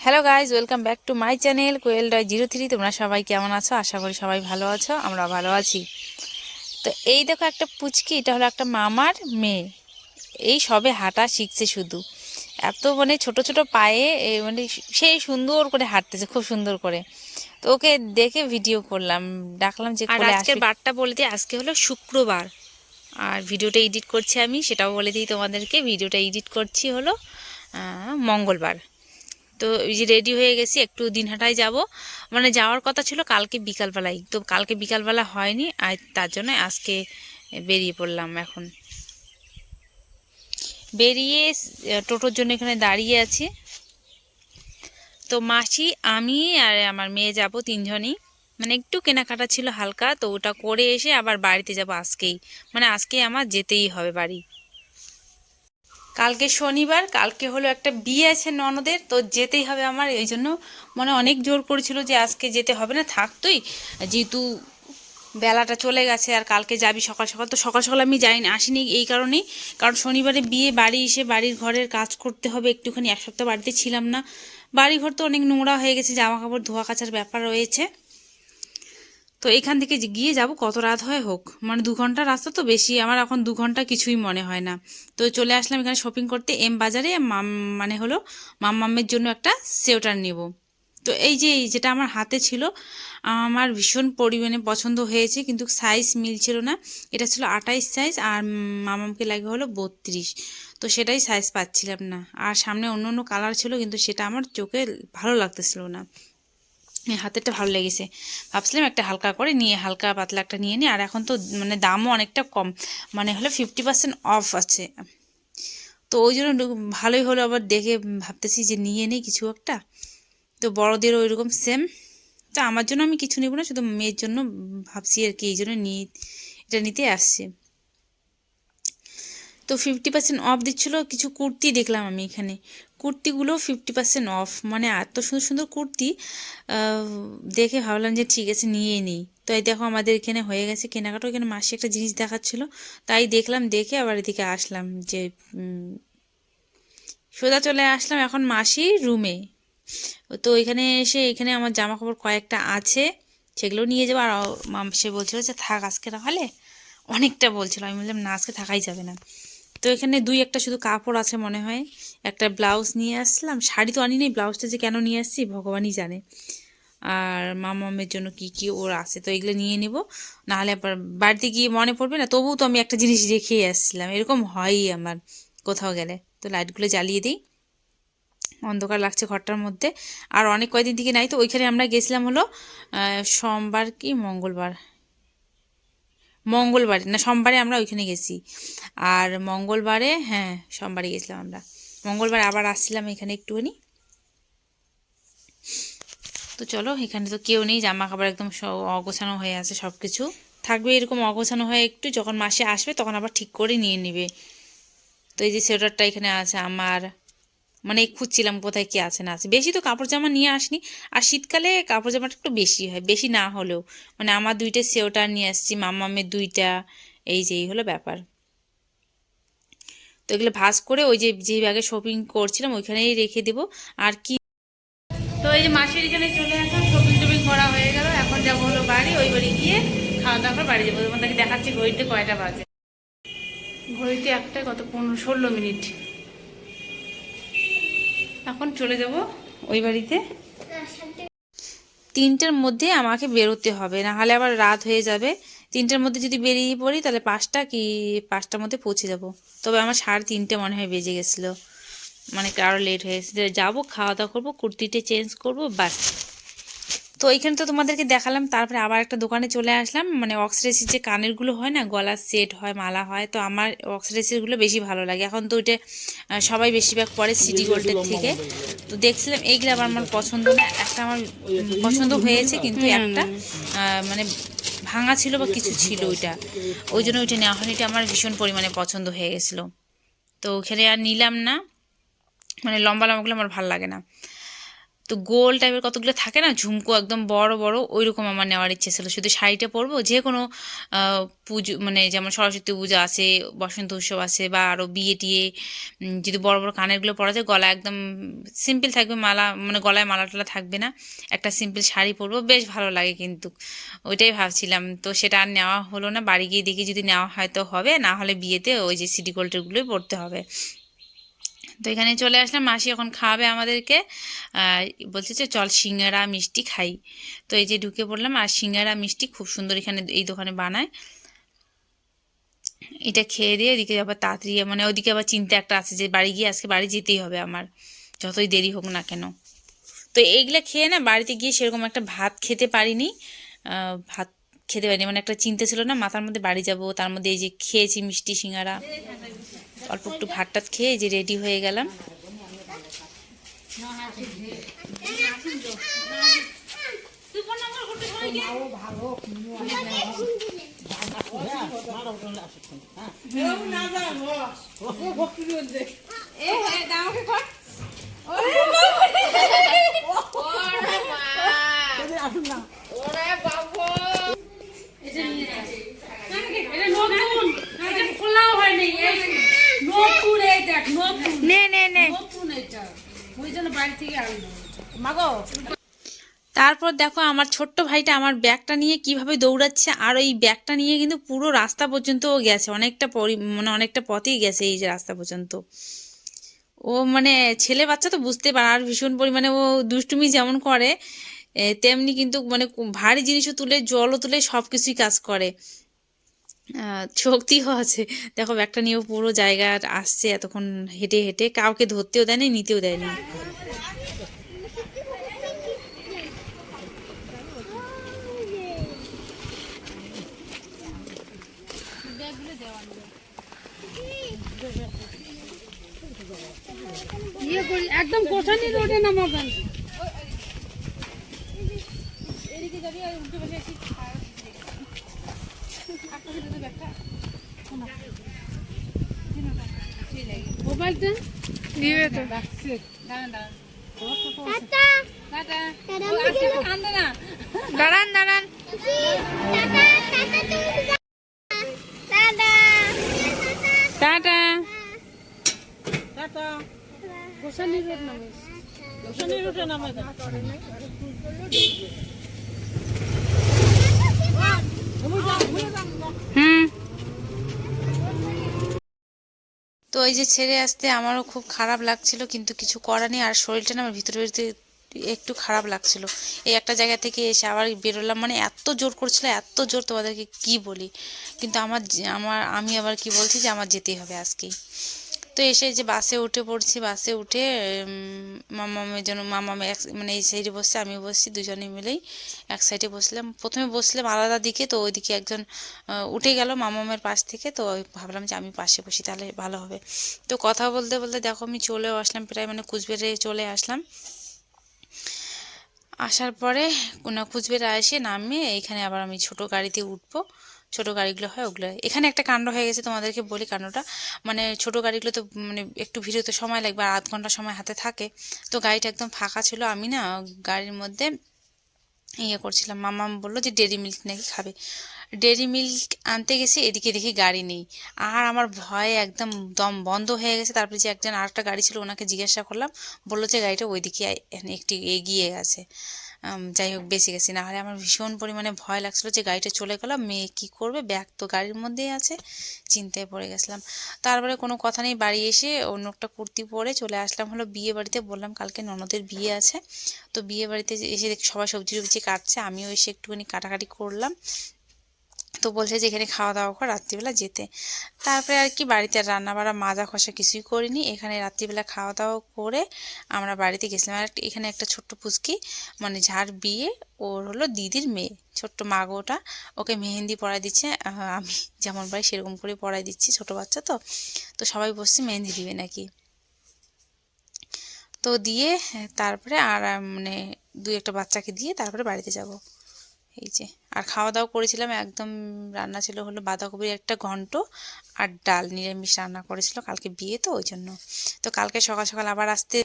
Hello guys, welcome back to my channel Koel. তোমরা সবাই কেমন আছো? আশা করি সবাই ভালো আছো, আমরা ভালো আছি। তো এই দেখো একটা পুচকি, এটা হলো একটা মামার মেয়ে। এই সবে হাঁটা শিখছে, শুধু এত মানে ছোট ছোট পায়ে মানে সেই সুন্দর করে হাঁটতেছে, খুব সুন্দর করে। তো ওকে দেখে ভিডিও করলাম, ডাকলাম যে আর কোলে আজকের আসবে। বারটা বলে দিই, আজকে হলো শুক্রবার। আর ভিডিওটা এডিট করছি আমি, সেটাও বলে দিই তোমাদেরকে। ভিডিওটা এডিট করছি হলো মঙ্গলবার। তো এই যে রেডি হয়ে গেছি, একটু দিনহাটায় যাব। মানে যাওয়ার কথা ছিল কালকে বিকালবেলায়, তো কালকে বিকালবেলা হয়নি, আর তার জন্য আজকে বেরিয়ে পড়লাম। এখন বেরিয়ে টোটোর জন্য এখানে দাঁড়িয়ে আছি। তো মাসি, আমি আর আমার মেয়ে যাব, তিনজনই। মানে একটু কেনাকাটা ছিল হালকা, তো ওটা করে এসে আবার বাড়িতে যাব আজকেই। মানে আজকে আমার যেতেই হবে বাড়ি। কালকে শনিবার, কালকে হলো একটা বিয়ে আছে ননদের, তো যেতেই হবে আমার। এই জন্য মানে অনেক জোর করেছিল যে আজকে যেতে হবে না, থাক তুই, যেহেতু বেলাটা চলে গেছে আর কালকে যাবি সকাল সকাল। তো সকাল সকাল আমি যাইনি, আসিনি এই কারণেই, কারণ শনিবারে বিয়ে, বাড়ি এসে বাড়ির ঘরের কাজ করতে হবে একটুখানি। এক সপ্তাহ বাড়িতে ছিলাম না, বাড়ি ঘর তো অনেক নোংরা হয়ে গেছে, জামা কাপড় ধোয়া কাচার ব্যাপার রয়েছে। তো এখান থেকে গিয়ে যাব, কত রাত হয় হোক, মানে 2 ঘন্টা রাস্তা, তো বেশি আমার এখন 2 ঘন্টা কিছুই মনে হয় না। তো চলে আসলাম এখানে শপিং করতে, এম বাজারে। মানে হলো মাম্মামের জন্য একটা সোয়েটার নেব। তো এই যে যেটা আমার হাতে ছিল, আমার ভীষণ পরিমাণে পছন্দ হয়েছে, কিন্তু সাইজ মিলছিল না। এটা ছিল 28 সাইজ, আর মামামকে লাগে হলো 32। তো সেটাই সাইজ পাচ্ছিলাম না। আর সামনে অন্য অন্য কালার ছিল, কিন্তু সেটা আমার চোখে ভালো লাগতেছিল না। হাতেরটা ভালো লেগেছে, ভাবছিলাম একটা হালকা করে নিয়ে, হালকা পাতলা একটা নিয়ে নিই। আর এখন তো মানে দামও অনেকটা কম, মানে হলো 50% অফ আছে। তো ওই জন্য ভালোই হলো, আবার দেখে ভাবতেছি যে নিয়ে নিই কিছু একটা। তো বড়দেরও ওইরকম সেম। তো আমার জন্য আমি কিছু নেব না, শুধু মেয়ের জন্য ভাবছি আর কি, এই জন্য নিয়ে এটা নিতে আসছে। তো 50% অফ দিচ্ছিলো। কিছু কুর্তি দেখলাম আমি এখানে, কুর্তিগুলো 50% অফ, মানে এত সুন্দর সুন্দর কুর্তি। দেখে ভাবলাম যে ঠিক আছে নিয়ে নিই। তো এই দেখো আমাদের এখানে হয়ে গেছে কেনাকাটা। এখানে মাসি একটা জিনিস দেখাচ্ছিল, তাই দেখলাম, দেখে আবার এদিকে আসলাম, যে সোজা চলে আসলাম এখন মাসির রুমে। তো এখানে এসে, এখানে আমার জামা কাপড় কয়েকটা আছে, সেগুলো নিয়ে যাবো। আর সে বলছিল যে থাক আজকে, তাহলে অনেকটা বলছিল। আমি বললাম না, আজকে থাকাই যাবে না। তো এখানে দুই একটা শুধু কাপড় আছে মনে হয়। একটা ব্লাউজ নিয়ে আসলাম, শাড়ি তো আনি নেই, ব্লাউজটা যে কেন নিয়ে আসছি ভগবানই জানে। আর মামামের জন্য কি কি ওর আছে, তো এগুলো নিয়ে নিব, নাহলে আবার বাড়িতে গিয়ে মনে পড়বে না। তবুও তো আমি একটা জিনিস রেখেই আসছিলাম, এরকম হয়ই আমার কোথাও গেলে। তো লাইটগুলো জ্বালিয়ে দিই, অন্ধকার লাগছে ঘরটার মধ্যে। আর অনেক কয়দিন থেকে নাই। তো ওইখানে আমরা গেছিলাম হলো সোমবার কি মঙ্গলবার, মঙ্গলবারে না সোমবারে আমরা ওইখানে গেছি। আর মঙ্গলবারে, হ্যাঁ সোমবারে গেছিলাম আমরা। মঙ্গলবার আবার আসছিলাম এখানে একটুখানি। তো চলো, এখানে তো কেউ নেই, জামা কাপড় একদম সব অগোছানো হয়ে আছে, সব কিছু থাকবে এরকম অগোছানো হয়ে। একটু যখন মাসে আসবে তখন আবার ঠিক করে নিয়ে নিবে। তো এই যে সোয়েটারটা এখানে আছে আমার, মানে খুঁজছিলাম কোথায় কি আছে না আছে। বেশি তো কাপড় জামা নিয়ে আসনি, আর শীতকালে কাপড় জামাটা একটু বেশি হয়, বেশি না হলেও। মানে আমার দুইটা সোয়েটার নিয়ে আসছি, মাম্মামের দুইটা, এই যে এই হলো ব্যাপার। তো এগুলো ভাঁজ করে ওই যে যে ব্যাগে শপিং করছিলাম ওইখানেই রেখে দেবো। আর কি, তো এই যে মাসির এখানে চলে আসলাম, শপিং টপিং করা হয়ে গেল। এখন যাবো হলো বাড়ি, ওই বাড়ি গিয়ে খাওয়া দাওয়া করে বাড়ি যাবো। তোমাদেরকে দেখাচ্ছি ঘড়িতে কয়টা বাজে। ঘড়িতে একটা কত 16 মিনিট। এখন চলে যাব ওই বাড়িতে। 3টের মধ্যে আমাকে বেরোতে হবে, না হলে আবার রাত হয়ে যাবে। 3টের মধ্যে যদি বেরিয়ে পড়ি তাহলে 5টা কি 5টার মধ্যে পৌঁছে যাব। তবে আমার 3:30 মনে হয় বেজে গেছিলো, মানে আরও লেট হয়েছে। যাবো, খাওয়া দাওয়া করবো, কুর্তিটা চেঞ্জ করবো, বাস। তো এইখানে তো তোমাদেরকে দেখালাম, তারপরে আবার একটা দোকানে চলে আসলাম। মানে অক্সরেসির যে কানেরগুলো হয় না, গলার সেট হয়, মালা হয়, তো আমার অক্সরেসিরগুলো বেশি ভালো লাগে। এখন তো ওইটা সবাই বেশিরভাগ পরে সিটি গোল্ডের থেকে। তো দেখছিলাম এইগুলো আবার আমার পছন্দ না, একটা আমার পছন্দ হয়েছে, কিন্তু একটা মানে ভাঙা ছিল বা কিছু ছিল ওইটা, ওই জন্য ওইটা নেওয়া হয়নি। এটা আমার ভীষণ পরিমাণে পছন্দ হয়ে গেছিলো, তো ওখানে আর নিলাম না। মানে লম্বা লম্বাগুলো আমার ভালো লাগে না। তো গোল টাইপের কতগুলো থাকে না ঝুমকো, একদম বড় বড়, ওইরকম আমার নেওয়ার ইচ্ছে ছিল। শুধু শাড়িটা পরবো, যে কোনো পুজো মানে যেমন সরস্বতী পূজা আছে, বসন্ত উৎসব আছে, বা আরও বিয়ে টিয়ে যদি বড় বড় কানেরগুলো পরা যায়, গলা একদম সিম্পল থাকবে, মালা মানে গলায় মালা টালা থাকবে না, একটা সিম্পল শাড়ি পরবো, বেশ ভালো লাগে কিন্তু। ওইটাই ভাবছিলাম, তো সেটা আর নেওয়া হলো না। বাড়ি গিয়ে দেখি যদি নেওয়া হয় তো হবে, না হলে বিয়েতে ওই যে সিটি গোল্ডেরগুলোই পরতে হবে। তো এখানে চলে আসলাম, মাসি এখন খাওয়াবে আমাদেরকে। বলছে যে চল সিঙ্গারা মিষ্টি খাই। তো এই যে ঢুকে পড়লাম, আর সিঙ্গারা মিষ্টি খুব সুন্দর এখানে এই দোকানে বানায়। এটা খেয়ে দিয়ে এদিকে আবার তাড়াতাড়ি, মানে ওইদিকে আবার চিন্তা একটা আছে যে বাড়ি গিয়ে আজকে বাড়ি যেতেই হবে আমার, যতই দেরি হোক না কেন। তো এইগুলো খেয়ে না বাড়িতে গিয়ে সেরকম একটা ভাত খেতে পারিনি, ভাত খেতে পারিনি, মানে একটা চিন্তা ছিল না মাথার মধ্যে, বাড়ি যাব, তার মধ্যে এই যে খেয়েছি মিষ্টি সিঙ্গারা, অল্প একটু ভাত টাত খেয়ে এই যে রেডি হয়ে গেলাম। নে নে নে। তারপর দেখো আমার ছোট্ট ভাইটা আমার ব্যাগটা নিয়ে কিভাবে দৌড়াচ্ছে, আর ওই ব্যাগটা নিয়ে কিন্তু পুরো রাস্তা পর্যন্ত ও গেছে, অনেকটা মানে অনেকটা পথেই গেছে এই যে রাস্তা পর্যন্ত। ও মানে ছেলে বাচ্চা তো বুঝতে পারে, আর ভীষণ পরিমাণে ও দুষ্টুমি যেমন করে তেমনি কিন্তু মানে ভারী জিনিসও তুলে, জলও তুলে, সব কিছুই কাজ করে। শক্তিও আছে। দেখো ব্যাগটা নিয়েও পুরো জায়গা আসছে এতক্ষণ হেঁটে হেঁটে, কাউকে ধরতেও দেয়নি, নিতেও দেয়নি। একদম কোঠানি রোডে নামাবেন। মোবাইলটা দিবে তো। দাঁড়ান দাঁড়ান। টাটা। কোঠানি রোড নামে, কোঠানি রোডে নামাবেন। হুম। তো এই যে ছেড়ে আসতে আমারও খুব খারাপ লাগছিল, কিন্তু কিছু করার নেই। আর শরীরটা না আমার ভিতরে ভিতরে একটু খারাপ লাগছিল। এই একটা জায়গা থেকে এসে আবার বেরোলাম, মানে এত জোর করছিল, এত জোর তোমাদেরকে কি বলি। কিন্তু আমি আবার কি বলছি যে আমার যেতেই হবে আজকেই। তো এসে যে বাসে উঠে পড়ছি, বাসে উঠে মামামের জন্য মামামে মানে এই সাইডে বসছে, আমি বসছি, দুজনে মিলেই এক সাইডে বসলাম। প্রথমে বসলাম আলাদা দিকে, তো ওইদিকে একজন উঠে গেল মামামের পাশ থেকে, তো ভাবলাম যে আমি পাশে বসি তাহলে ভালো হবে। তো কথা বলতে বলতে দেখো আমি চলেও আসলাম, প্রায় মানে কুচবিহারে চলে আসলাম। আসার পরে কুচবিহারে এসে নামে এইখানে আবার আমি ছোট গাড়িতে উঠবো। ছোট গাড়িগুলো হয় ওগুলো, এখানে একটা কাণ্ড হয়ে গেছে, তোমাদেরকে বলি কাণ্ডটা। মানে ছোট গাড়িগুলো তো মানে একটু ভিড়ে তো সময় লাগবে, আর আধ ঘন্টা সময় হাতে থাকে। তো গাড়িটা একদম ফাঁকা ছিল, আমি না গাড়ির মধ্যে করছিলাম। মামা বললো যে ডেরি মিল্ক নাকি খাবে, ডেরি মিল্ক আনতে গেছি, এদিকে দেখি গাড়ি নেই। আর আমার ভয়ে একদম দম বন্ধ হয়ে গেছে। তারপরে যে একজন আরেকটা গাড়ি ছিল ওনাকে জিজ্ঞাসা করলাম, বললো যে গাড়িটা ওইদিকে একটু এগিয়ে গেছে। যাই হোক বেঁচে গেছি, না হলে আমার ভীষণ পরিমাণে ভয় লাগছিলো যে গাড়িটা চলে গেল, মেয়ে কী করবে, ব্যাগ তো গাড়ির মধ্যেই আছে, চিন্তায় পড়ে গেছিলাম। তারপরে কোনো কথা নেই, বাড়ি এসে অন্য একটা কুর্তি পরে চলে আসলাম হলো বিয়ে বাড়িতে। বললাম কালকে ননদের বিয়ে আছে, তো বিয়ে বাড়িতে এসে দেখি সবাই সবজি টবজি কাটছে, আমিও এসে একটুখানি কাটাকাটি করলাম। তো বলছে যে এখানে খাওয়া দাওয়া করে রাত্রিবেলা যেতে। তারপরে আর কি বাড়িতে আর রান্না বাড়া মাজা খসা কিছুই করিনি, এখানে রাত্রিবেলা খাওয়া দাওয়া করে আমরা বাড়িতে গেছিলাম। আর এখানে একটা ছোট্ট পুচকি, মানে যার বিয়ে, ওর হলো দিদির মেয়ে, ছোট্ট মাগোটা, ওকে মেহেন্দি পরাই দিচ্ছে। আমি যেমন পারি সেরকম করে পরাই দিচ্ছি, ছোট বাচ্চা তো। তো সবাই বসছে মেহেন্দি দিবে নাকি, তো দিয়ে তারপরে আর মানে দুই একটা বাচ্চাকে দিয়ে তারপরে বাড়িতে যাব। এই যে আর খাওয়া দাওয়া করেছিলাম একদম, রান্না ছিল হলো বাঁধাকপির একটা ঘন্ট আর ডাল, নিরামিষ রান্না করেছিল, কালকে বিয়ে তো ওই জন্য। তো কালকে সকাল সকাল আবার আসতে